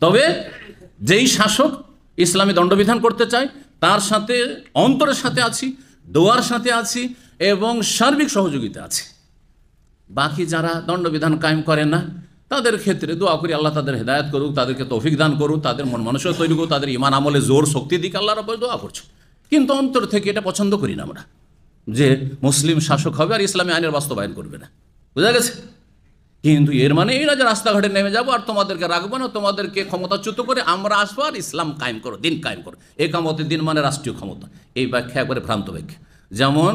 তবে যেই শাসক ইসলামী দণ্ডবিধান করতে চায় তার সাথে অন্তরের সাথে আছি, দোয়ার সাথে আছি এবং সার্বিক সহযোগিতা আছে। বাকি যারা দণ্ডবিধান কায়েম করেন না তাদের ক্ষেত্রে দোয়া করি আল্লাহ তাদের হেদায়েত করুক, তাদেরকে তৌফিক দান করুক, তাদের মন মানসিকতা তৈরি করুক, তাদের ইমান আমলে জোর শক্তি দিকে আল্লাহ রাব্বুল দোয়া করছে। কিন্তু অন্তর থেকে এটা পছন্দ করি না আমরা যে মুসলিম শাসক হবে আর ইসলামী আইনের বাস্তবায়ন করবে না, বুঝা গেছে? কিন্তু এর মানে এই না যে রাস্তাঘাটে নেমে যাবো আর তোমাদেরকে রাখবো না, তোমাদেরকে ক্ষমতাচ্যুত করে আমরা আসবো আর ইসলাম কায়েম করো, দিন কায়েম করো। একামতের দিন মানে রাষ্ট্রীয় ক্ষমতা, এই ব্যাখ্যা একবারে ভ্রান্ত ব্যাখ্যা। যেমন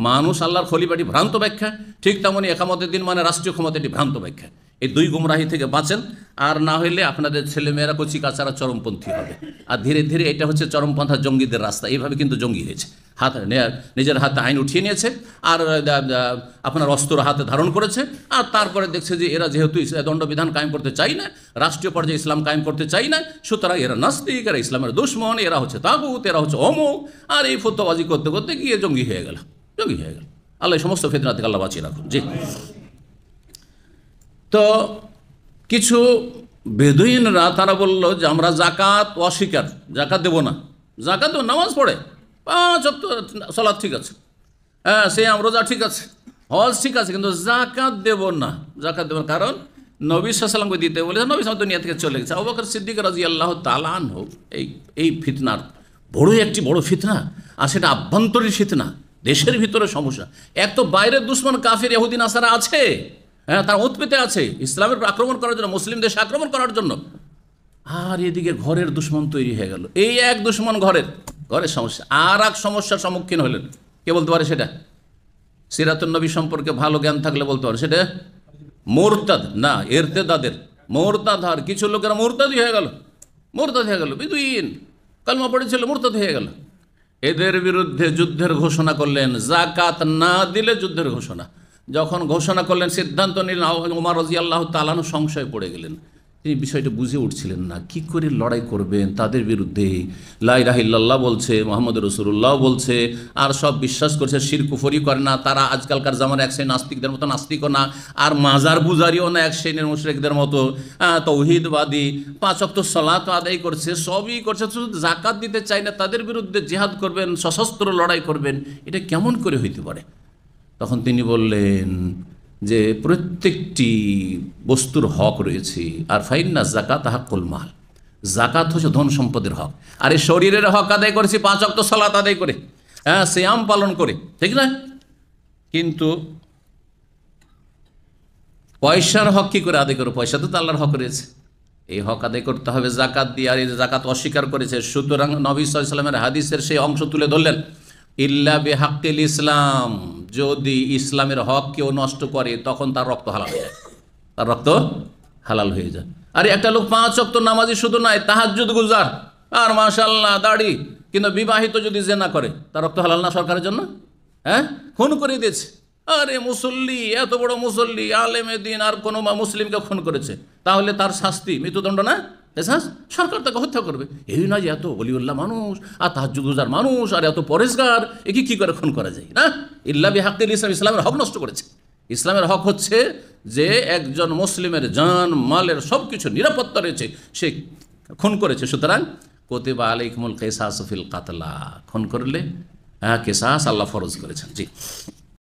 মানুষ আল্লাহর খলিফাটি ভ্রান্ত ব্যাখ্যা, ঠিক তেমনই একামতের দিন মানে রাষ্ট্রীয় ক্ষমতা, এটি ভ্রান্ত ব্যাখ্যা। এই দুই গুমরাহি থেকে বাঁচেন, আর না হইলে আপনাদের ছেলেমেয়েরা কচি কাচারা চরমপন্থী হবে। আর ধীরে ধীরে এটা হচ্ছে চরমপন্থা জঙ্গিদের রাস্তা, এইভাবে কিন্তু জঙ্গি হয়েছে। নিজের হাতে আইন উঠিয়ে নিয়েছে আর আপনার অস্ত্র হাতে ধারণ করেছে, আর তারপরে দেখছে যে এরা যেহেতু দণ্ডবিধান কায়েম করতে চাই না, রাষ্ট্রীয় পর্যায়ে ইসলাম কায়েম করতে চাই না, সুতরাং এরা নাস্তিক, এরা ইসলামের দুশমন, এরা হচ্ছে তাগুত, এরা হচ্ছে অমুক, আর এই ফতোয়াবাজি করতে করতে গিয়ে জঙ্গি হয়ে গেল। আল্লাহ সমস্ত ফিতনা থেকে আল্লাহ বাঁচিয়ে রাখুন। জি। তো কিছু বেদুইনরা তারা বলল যে আমরা জাকাত অস্বীকার, জাকাত দেবো না। জাকাত দেবো, নামাজ পড়ে 5 ওয়াক্ত সালাত ঠিক আছে, হ্যাঁ সিয়াম রোজা ঠিক আছে, হজ ঠিক আছে, কিন্তু জাকাত দেব না। জাকাত দেব না কারণ নবী সাল্লাল্লাহু আলাইহি ওয়াসাল্লামকে দিতে বলে নবী সাল্লাল্লাহু দুনিয়া থেকে চলে গেছে। আবু বকর সিদ্দিক রাদিয়াল্লাহু তাআলা আনহু এই ফিতনার বড় ফিতনা, আর সেটা আভ্যন্তরীণ ফিতনা, দেশের ভিতরে সমস্যা। এক তো বাইরের দুশমন কাফির ইহুদি নাসারা আছে, হ্যাঁ তার উৎপেতে আছে ইসলামের আক্রমণ করার জন্য, মুসলিম দেশে আক্রমণ করার জন্য, আর এদিকে ঘরের দুশমন তৈরি হয়ে গেল। এই এক দুশমন ঘরের সমস্যা, আর এক সমস্যার সম্মুখীন হলেন। কে বলতে পারে সেটা? সিরাতুন নবী সম্পর্কে ভালো জ্ঞান থাকলে বলতে পারে সেটা মুরতাদ না, ইরতেদাদের মুরতাদ। আর কিছু লোকেরা মুরতাদ হয়ে গেল, বিদুইন কালমা পড়েছিল, মুরতাদ হয়ে গেল। এদের বিরুদ্ধে যুদ্ধের ঘোষণা করলেন, জাকাত না দিলে যুদ্ধের ঘোষণা। যখন ঘোষণা করলেন, সিদ্ধান্ত নিলেন, ওমর রাদিয়াল্লাহু তাআলা আনহু সংশয়ে পড়ে গেলেন। তিনি বিষয়টা বুঝে উঠছিলেন না, কি করে লড়াই করবেন তাদের বিরুদ্ধে। লা ইলাহা ইল্লাল্লাহ বলছে, মুহাম্মদ রাসূলুল্লাহ বলছে, আর সব বিশ্বাস করছে, শিরক কুফরি করে না। তারা আজকালকার জামানার এক শ্রেণীর নাস্তিকদের মতো নাস্তিকও না, আর মাজার পূজারিও না, এক শ্রেণীর মুশরিকদের মতো তৌহিদবাদী, 5 ওয়াক্ত সালাত আদায় করছে, সবই করছে, শুধু জাকাত দিতে চায় না। তাদের বিরুদ্ধে জিহাদ করবেন, সশস্ত্র লড়াই করবেন, এটা কেমন করে হইতে পারে? তখন তিনি বললেন যে প্রত্যেকটি বস্তুর হক রয়েছে, আর ফাইন্না জাকাত হাক্কুল মাল, জাকাত হচ্ছে ধন সম্পদের হক। আর এই শরীরের হক আদায় করেছি 5 ওয়াক্ত সালাত আদায় করে, হ্যাঁ সিয়াম পালন করে, ঠিক না? কিন্তু পয়সার হক কী করে আদায় করো? পয়সা তো আল্লাহর হক রয়েছে, এই হক আদায় করতে হবে জাকাত দিয়ে। আর এই জাকাত অস্বীকার করেছে, সুতরাং নবী সাল্লাল্লাহু আলাইহি ওয়াসাল্লামের হাদিসের সেই অংশ তুলে ধরলেন, ইল্লা বিহাক্কিল ইসলাম, যদি ইসলামের হক কেউ নষ্ট করে তখন তার রক্ত হালাল হয়ে যায়। আরে একটা লোক 5 ওয়াক্ত নামাজি শুধু নয়, তাহাজ্জুদ গুজার, আর মাশাআল্লাহ দাড়ি, কিন্তু বিবাহিত যদি জিনা করে, তার রক্ত হালাল না সরকারের জন্য? হ্যাঁ, খুন করে দিয়েছে। আরে মুসল্লি, এত বড় মুসল্লি, আলেমে দিন, আর কোনো মুসলিমকে খুন করেছে, তাহলে তার শাস্তি মৃত্যুদণ্ড না? সরকার তাকে হত্যা করবে। এই নয় যে এত ওলিউল্লাহ মানুষ আর তাহাজ্জুদ গুজার মানুষ আর এত পরেশগার, একে কি করে খুন করা যায়? না, ইল্লা বিহাক্কিল ইসলাম, ইসলামের হক নষ্ট করেছে। ইসলামের হক হচ্ছে যে একজন মুসলিমের জান মালের সব কিছু নিরাপত্তা রয়েছে, সে খুন করেছে। সুতরাং কুতিবা আলাইকুমুল কিসাসু ফিল কাতলা, খুন করলে কিসাস আল্লাহ ফরজ করেছেন। জি।